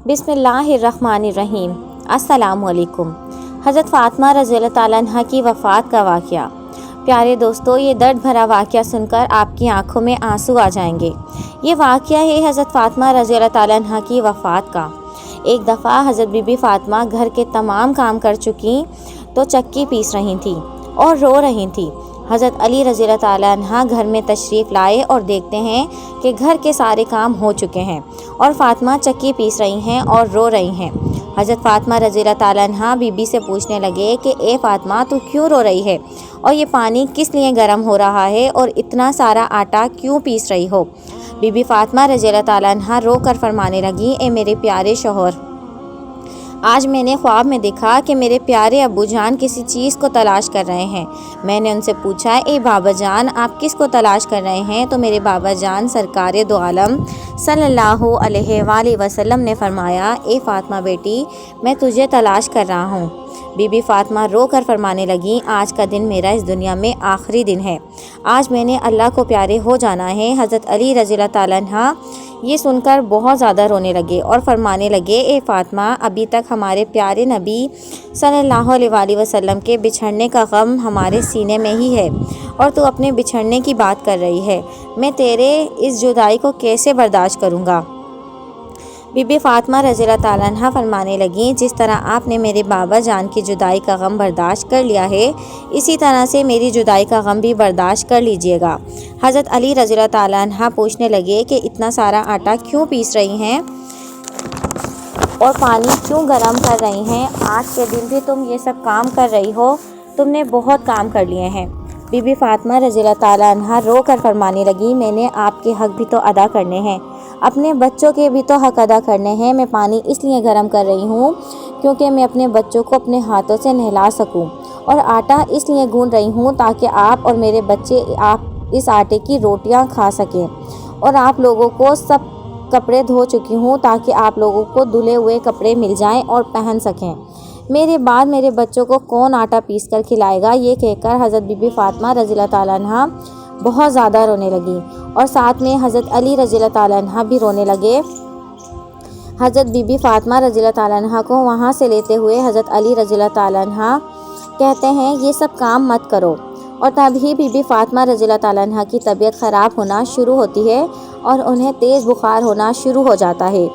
بسم اللہ الرحمن الرحیم۔ السلام علیکم۔ حضرت فاطمہ رضی اللہ تعالیٰ عنہ کی وفات کا واقعہ۔ پیارے دوستو، یہ درد بھرا واقعہ سن کر آپ کی آنکھوں میں آنسو آ جائیں گے۔ یہ واقعہ ہے حضرت فاطمہ رضی اللہ تعالیٰ عنہ کی وفات کا۔ ایک دفعہ حضرت بی بی فاطمہ گھر کے تمام کام کر چکی تو چکی پیس رہی تھیں اور رو رہی تھیں۔ حضرت علی رضی اللہ تعالیٰ عنہ گھر میں تشریف لائے اور دیکھتے ہیں کہ گھر کے سارے کام ہو چکے ہیں اور فاطمہ چکی پیس رہی ہیں اور رو رہی ہیں۔ حضرت فاطمہ رضی اللہ تعالیٰ عنہ بی بی سے پوچھنے لگے کہ اے فاطمہ، تو کیوں رو رہی ہے اور یہ پانی کس لیے گرم ہو رہا ہے اور اتنا سارا آٹا کیوں پیس رہی ہو؟ بی بی فاطمہ رضی اللہ تعالیٰ عنہ رو کر فرمانے لگی، اے میرے پیارے شوہر، آج میں نے خواب میں دیکھا کہ میرے پیارے ابو جان کسی چیز کو تلاش کر رہے ہیں۔ میں نے ان سے پوچھا، اے بابا جان، آپ کس کو تلاش کر رہے ہیں؟ تو میرے بابا جان سرکار دو عالم صلی اللہ علیہ وآلہ وسلم نے فرمایا، اے فاطمہ بیٹی، میں تجھے تلاش کر رہا ہوں۔ بی بی فاطمہ رو کر فرمانے لگی، آج کا دن میرا اس دنیا میں آخری دن ہے، آج میں نے اللہ کو پیارے ہو جانا ہے۔ حضرت علی رضی اللہ تعالیٰ عنہ یہ سن کر بہت زیادہ رونے لگے اور فرمانے لگے، اے فاطمہ، ابھی تک ہمارے پیارے نبی صلی اللہ علیہ وآلہ وسلم کے بچھڑنے کا غم ہمارے سینے میں ہی ہے اور تو اپنے بچھڑنے کی بات کر رہی ہے، میں تیرے اس جدائی کو کیسے برداشت کروں گا؟ بی بی فاطمہ رضی اللہ تعالیٰ عنہ فرمانے لگیں، جس طرح آپ نے میرے بابا جان کی جدائی کا غم برداشت کر لیا ہے، اسی طرح سے میری جدائی کا غم بھی برداشت کر لیجئے گا۔ حضرت علی رضی اللہ تعالیٰ عنہ پوچھنے لگے کہ اتنا سارا آٹا کیوں پیس رہی ہیں اور پانی کیوں گرم کر رہی ہیں؟ آج کے دن بھی تم یہ سب کام کر رہی ہو، تم نے بہت کام کر لیے ہیں۔ بی بی فاطمہ رضی اللہ تعالیٰ عنہ رو کر فرمانے لگی، میں نے آپ کے حق بھی تو ادا کرنے ہیں، اپنے بچوں کے بھی تو حق ادا کرنے ہیں۔ میں پانی اس لیے گرم کر رہی ہوں کیونکہ میں اپنے بچوں کو اپنے ہاتھوں سے نہلا سکوں، اور آٹا اس لیے گوندھ رہی ہوں تاکہ آپ اور میرے بچے آپ اس آٹے کی روٹیاں کھا سکیں، اور آپ لوگوں کو سب کپڑے دھو چکی ہوں تاکہ آپ لوگوں کو دھلے ہوئے کپڑے مل جائیں اور پہن سکیں۔ میرے بعد میرے بچوں کو کون آٹا پیس کر کھلائے گا؟ یہ کہہ کر حضرت بی بی فاطمہ رضی اللہ تعالیٰ عنہ بہت زیادہ رونے لگی اور ساتھ میں حضرت علی رضی اللہ تعالیٰ عنہ بھی رونے لگے۔ حضرت بی بی فاطمہ رضی اللہ تعالیٰ عنہ کو وہاں سے لیتے ہوئے حضرت علی رضی اللہ تعالیٰ عنہ کہتے ہیں، یہ سب کام مت کرو، اور تبھی بی بی فاطمہ رضی اللہ تعالیٰ عنہ کی طبیعت خراب ہونا شروع ہوتی ہے اور انہیں تیز بخار ہونا شروع ہو جاتا ہے۔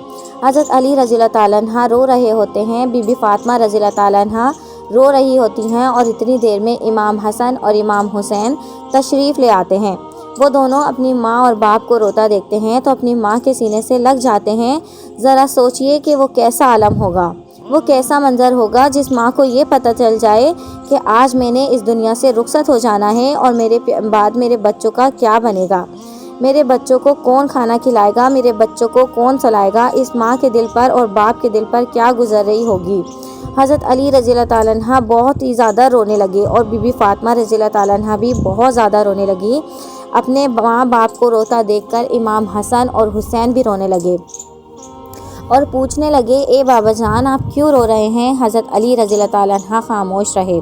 حضرت علی رضی اللہ تعالیٰ عنہ رو رہے ہوتے ہیں، بی بی فاطمہ رضی اللہ تعالیٰ عنہ رو رہی ہوتی ہیں، اور اتنی دیر میں امام حسن اور امام حسین تشریف لے آتے ہیں۔ وہ دونوں اپنی ماں اور باپ کو روتا دیکھتے ہیں تو اپنی ماں کے سینے سے لگ جاتے ہیں۔ ذرا سوچئے کہ وہ کیسا عالم ہوگا، وہ کیسا منظر ہوگا جس ماں کو یہ پتہ چل جائے کہ آج میں نے اس دنیا سے رخصت ہو جانا ہے اور میرے بعد میرے بچوں کا کیا بنے گا، میرے بچوں کو کون کھانا کھلائے گا، میرے بچوں کو کون سلائے گا۔ اس ماں کے دل پر اور باپ کے دل پر کیا گزر رہی ہوگی۔ حضرت علی رضی اللہ تعالیٰ عنہ بہت ہی زیادہ رونے لگے اور بی بی فاطمہ رضی اللہ تعالیٰ عنہ بھی بہت زیادہ رونے لگی۔ اپنے ماں باپ کو روتا دیکھ کر امام حسن اور حسین بھی رونے لگے اور پوچھنے لگے، اے بابا جان، آپ کیوں رو رہے ہیں؟ حضرت علی رضی اللہ تعالیٰ عنہ خاموش رہے۔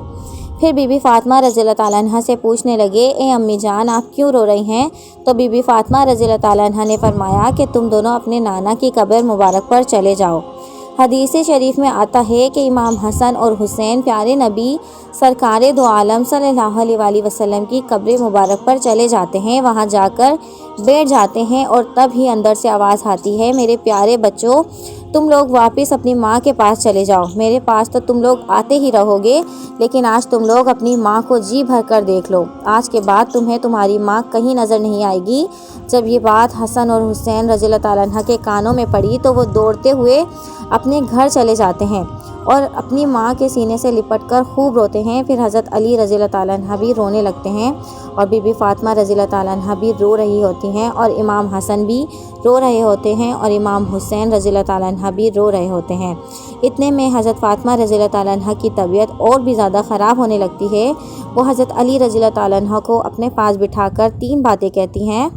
پھر بی بی فاطمہ رضی اللہ تعالیٰ عنہ سے پوچھنے لگے، اے امی جان، آپ کیوں رو رہی ہیں؟ تو بی بی فاطمہ رضی اللہ تعالیٰ عنہ نے فرمایا کہ تم دونوں اپنے نانا کی قبر مبارک پر چلے جاؤ۔ حدیث شریف میں آتا ہے کہ امام حسن اور حسین پیارے نبی سرکار دو عالم صلی اللہ علیہ وآلہ وسلم کی قبر مبارک پر چلے جاتے ہیں، وہاں جا کر بیٹھ جاتے ہیں، اور تب ہی اندر سے آواز آتی ہے، میرے پیارے بچوں، تم لوگ واپس اپنی ماں کے پاس چلے جاؤ۔ میرے پاس تو تم لوگ آتے ہی رہو گے، لیکن آج تم لوگ اپنی ماں کو جی بھر کر دیکھ لو، آج کے بعد تمہیں تمہاری ماں کہیں نظر نہیں آئے گی۔ جب یہ بات حسن اور حسین رضی اللہ تعالیٰ عنہ کے کانوں میں پڑی تو وہ دوڑتے ہوئے اپنے گھر چلے جاتے ہیں اور اپنی ماں کے سینے سے لپٹ کر خوب روتے ہیں۔ پھر حضرت علی رضی اللہ تعالیٰ عنہ بھی رونے لگتے ہیں اور بی بی فاطمہ رضی اللہ تعالیٰ عنہ بھی رو رہی ہوتی ہیں، اور امام حسن بھی رو رہے ہوتے ہیں، اور امام حسین رضی اللہ تعالیٰ عنہ بھی رو رہے ہوتے ہیں۔ اتنے میں حضرت فاطمہ رضی اللہ تعالیٰ عنہ کی طبیعت اور بھی زیادہ خراب ہونے لگتی ہے۔ وہ حضرت علی رضی اللہ تعالیٰ عنہ کو اپنے پاس بٹھا کر 3 باتیں کہتی ہیں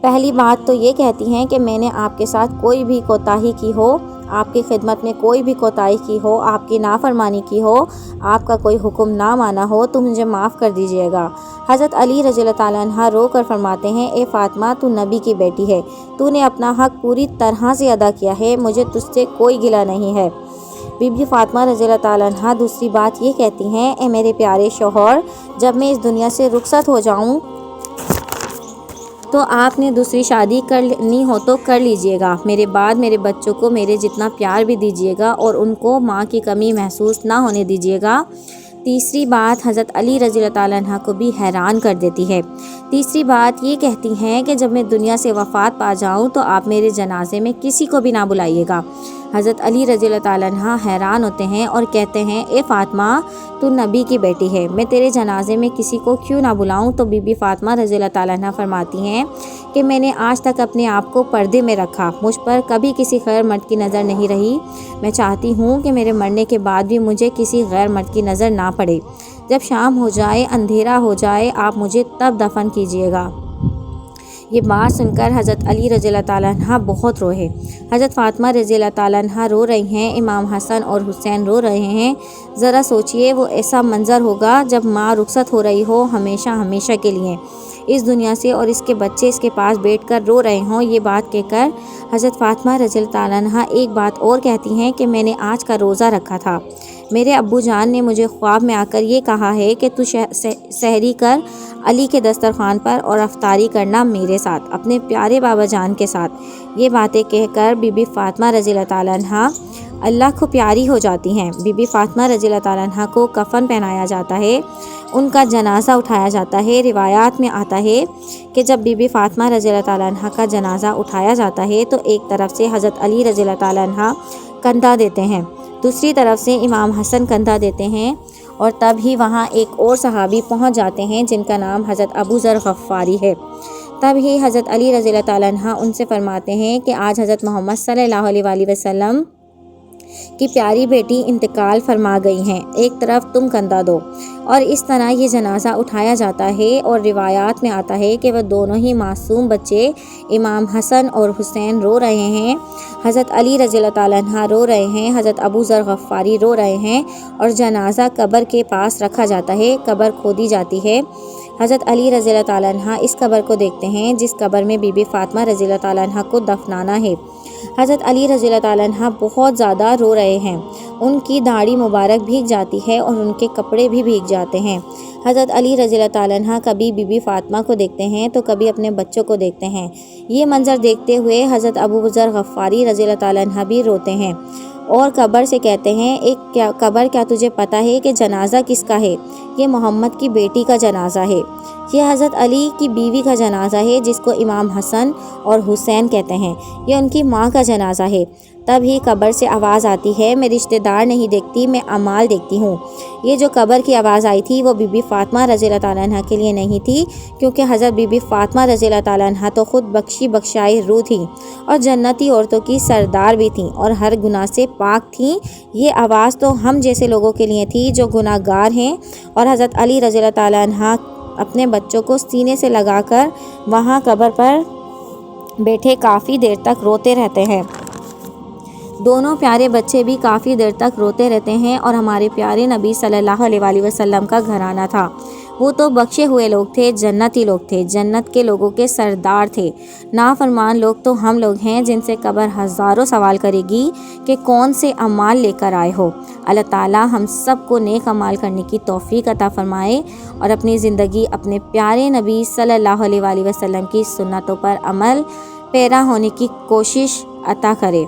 पहली बात तो ये कहती हैं कि मैंने आपके साथ कोई भी कोताही की हो, आपकी खिदमत में कोई भी कोताही की हो, आपकी नाफरमानी की हो, आपका कोई हुक्म ना माना हो तो मुझे माफ़ कर दीजिएगा। हज़रत अली रज़ियल्लाहु ताला अन्हा रो कर फरमाते हैं, ए फ़ातिमा, तू नबी की बेटी है, तूने अपना हक़ पूरी तरह से अदा किया है, मुझे तुझसे कोई गिला नहीं है। बीबी फ़ातिमा रज़ियल्लाहु ताला अन्हा दूसरी बात ये कहती हैं, ए मेरे प्यारे शौहर, जब मैं इस दुनिया से रुखसत हो जाऊँ तो आपने दूसरी शादी करनी हो तो कर लीजिएगा। मेरे बाद मेरे बच्चों को मेरे जितना प्यार भी दीजिएगा और उनको माँ की कमी महसूस ना होने दीजिएगा। तीसरी बात हज़रत अली रज़ियल्लाहु ताला अन्हा को भी हैरान कर देती है। तीसरी बात ये कहती हैं कि जब मैं दुनिया से वफ़ात पा जाऊँ तो आप मेरे जनाजे में किसी को भी ना बुलाइएगा। हज़रत अली रज़ियल्लाहु ताला अन्हा हैरान होते हैं और कहते हैं, ए फ़ातिमा, तू नबी की बेटी है, मैं तेरे जनाजे में किसी को क्यों ना बुलाऊं? तो बीबी फ़ातिमा रज़ियल्लाहु ताला अन्हा फरमाती हैं कि मैंने आज तक अपने आप को पर्दे में रखा, मुझ पर कभी किसी गैर मर्द की नज़र नहीं रही। मैं चाहती हूँ कि मेरे मरने के बाद भी मुझे किसी गैर मर्द की नज़र ना पड़े। जब शाम हो जाए, अंधेरा हो जाए, आप मुझे तब दफन कीजिएगा। ये बात सुनकर हज़रत अली रज़ियल्लाहु ताला अन्हा बहुत रोए। हज़रत फ़ातिमा रज़ियल्लाहु ताला अन्हा रो रही हैं, इमाम हसन और हुसैन रो रहे हैं। ज़रा सोचिए, वो ऐसा मंज़र होगा जब माँ रुखसत हो रही हो हमेशा हमेशा के लिए इस दुनिया से और इसके बच्चे इसके पास बैठकर रो रहे हों। ये बात कहकर हज़रत फ़ातिमा रज़ियल्लाहु ताला अन्हा एक बात और कहती हैं कि मैंने आज का रोज़ा रखा था। मेरे अब्बू जान ने मुझे ख्वाब में आकर ये कहा है कि तू सहरी कर अली के दस्तरखान पर और अफ्तारी करना मेरे साथ, अपने प्यारे बाबा जान के साथ। ये बातें कहकर बीबी फ़ातिमा रज़ियल्लाहु ताला अन्हा अल्लाह को प्यारी हो जाती हैं। बीबी फ़ातिमा रज़ियल्लाहु ताला अन्हा को कफ़न पहनाया जाता है, उनका जनाज़ा उठाया जाता है। रिवायात में आता है कि जब बीबी फ़ातिमा रज़ियल्लाहु ताला अन्हा का जनाज़ा उठाया जाता है तो एक तरफ से हज़रत अली रज़ियल्लाहु ताला अन्हा कंधा देते हैं, दूसरी तरफ से इमाम हसन कंधा देते हैं और तब ही वहाँ एक और सहाबी पहुँच जाते हैं जिनका नाम हज़रत अबू ज़र गफ़ारी है। तब ही हज़रत अली रज़ियल्लाहु ताला अन्हा उनसे फरमाते हैं कि आज हज़रत मोहम्मद सल्लल्लाहु अलैहि वसल्लम की प्यारी बेटी इंतकाल फरमा गई हैं, एक तरफ तुम कंधा दो। और इस तरह ये जनाज़ा उठाया जाता है और रिवायात में आता है कि वह दोनों ही मासूम बच्चे इमाम हसन और हुसैन रो रहे हैं, हज़रत अली रज़ियल्लाहु ताला अन्हा रो रहे हैं, हज़रत अबू ज़र गफ़ारी रो रहे हैं और जनाज़ा कब्र के पास रखा जाता है। कब्र खोदी जाती है। हज़रत अली रज़ियल्लाहु ताला अन्हा इस कब्र को देखते हैं जिस कब्र में बीबी फ़ातिमा रज़ियल्लाहु ताला अन्हा को दफनाना है। हज़रत अली रज़ियल्लाहु ताला अन्हा बहुत ज़्यादा रो रहे हैं, उनकी दाढ़ी मुबारक भीग जाती है और उनके कपड़े भी भीग जाते हैं। हज़रत अली रज़ियल्लाहु ताला अन्हा कभी बीबी फ़ातिमा को देखते हैं तो कभी अपने बच्चों को देखते हैं। ये मंज़र देखते हुए हज़रत अबू ज़र गफ़ारी रज़ियल्लाहु ताला अन्हा भी रोते हैं और कब्र से कहते हैं, क्या तुझे पता है कि जनाज़ा किसका है? ये मोहम्मद की बेटी का जनाज़ा है, ये हज़रत अली की बीवी का जनाज़ा है जिसको इमाम हसन और हुसैन कहते हैं, ये उनकी माँ का जनाज़ा है। तब ही कब्र से आवाज़ आती है, मैं रिश्तेदार नहीं देखती, मैं अमाल देखती हूँ। ये जो कब्र की आवाज़ आई थी वो बीबी फ़ातिमा रज़ियल्लाहु ताला अन्हा के लिए नहीं थी, क्योंकि हज़रत बीबी फ़ातिमा रज़ियल्लाहु ताला अन्हा तो ख़ुद बख्शी बख्शाई रूह थी और जन्नती औरतों की सरदार भी थीं और हर गुनाह से पाक थीं। ये आवाज़ तो हम जैसे लोगों के लिए थी जो गुनाहगार हैं। और हज़रत अली रज़ियल्लाहु ताला अन्हा अपने बच्चों को सीने से लगाकर वहाँ कब्र पर बैठे काफ़ी देर तक रोते रहते हैं। दोनों प्यारे बच्चे भी काफ़ी देर तक रोते रहते हैं और हमारे प्यारे नबी सल्लल्लाहु अलैहि वसल्लम का घराना था, वो तो बख्शे हुए लोग थे, जन्नती लोग थे, जन्नत के लोगों के सरदार थे। नाफरमान लोग तो हम लोग हैं जिनसे कब्र हज़ारों सवाल करेगी कि कौन से अमाल लेकर आए हो। अल्लाह ताला हम सब को नेक अमाल करने की तौफीक अता फरमाए और अपनी ज़िंदगी अपने प्यारे नबी सल्लल्लाहु अलैहि वसल्लम की सुन्नतों पर अमल पैरा होने की कोशिश अता करे।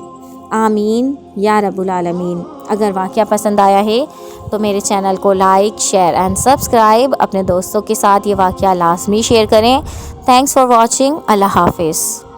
आमीन या रब्बुल आलमीन। अगर वाक़या पसंद आया है तो मेरे चैनल को लाइक, शेयर एंड सब्सक्राइब। अपने दोस्तों के साथ ये वाक़या लाजमी शेयर करें। Thanks for watching. अल्लाह हाफ़िज़।